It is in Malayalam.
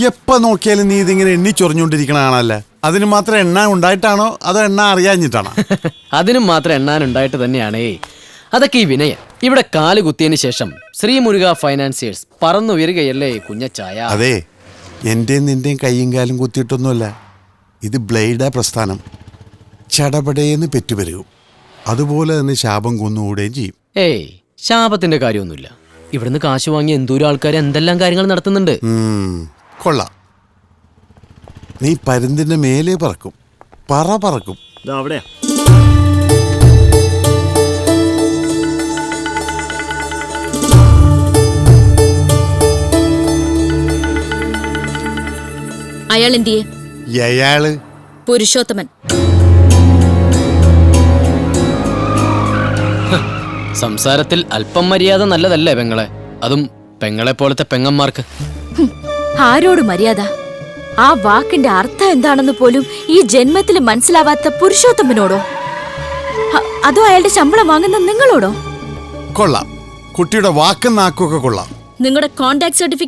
എപ്പോ നോക്കിയാലും നീ ഇതിങ്ങനെ എണ്ണി ചൊറിഞ്ഞുകൊണ്ടിരിക്കണാണല്ലേ. അതിന് മാത്രം എണ്ണ ഉണ്ടായിട്ടാണോ അതോ എണ്ണ അറിയാഞ്ഞിട്ടാണോ? അതിനും മാത്രം എണ്ണാനുണ്ടായിട്ട് തന്നെയാണേ. അതൊക്കെ ഈ വിനയൻ ഇവിടെ കാല് കുത്തിയതിന് ശേഷം ശ്രീ മുരുക ഫൈനാൻസിയേഴ്സ് പറന്നുയരുകയല്ലേ കുഞ്ഞച്ചായ. അതെ, എന്റെയും നിന്റെയും കൈയും കാലും കുത്തിയിട്ടൊന്നുമല്ല. ഇത് ബ്ലേഡാ പ്രസ്ഥാനം. ചടപടേന്ന് പെറ്റുപെരുകും. അതുപോലെ തന്നെ ശാപം കൊന്നുകൂടുകയും ചെയ്യും. ഏയ്, ശാപത്തിന്റെ കാര്യമൊന്നുമില്ല. ഇവിടുന്ന് കാശ് വാങ്ങി എന്തോരം ആൾക്കാർ എന്തെല്ലാം കാര്യങ്ങൾ നടത്തുന്നുണ്ട്. കൊള്ളാം. നീ പരുന്തിന്റെ മേലെ പറക്കും. പറക്കും. അവിടെയാ. അയാൾ എന്തിയെ? അയാള് പുരുഷോത്തമൻ. സംസാരത്തിൽ അല്പം മര്യാദ നല്ലതല്ലേ പെങ്ങളെ? അതും പെങ്ങളെ പോലത്തെ പെങ്ങന്മാർക്ക്. ആരോട് മര്യാദ? ആ വാക്കിന്റെ അർത്ഥം എന്താണെന്ന് പോലും ഈ ജന്മത്തിൽ മനസ്സിലാവാത്ത പുരുഷോത്തമനോടോ? അതോ അയാളുടെ ശമ്പളം വാങ്ങുന്ന നിങ്ങളോടോ? കൊള്ളാം. കുട്ടിയുടെ വാക്കും നാക്കൊക്കെ കൊള്ളാം. നിങ്ങളുടെ കോണ്ടാക്ട് സർട്ടിഫിക്കറ്റ്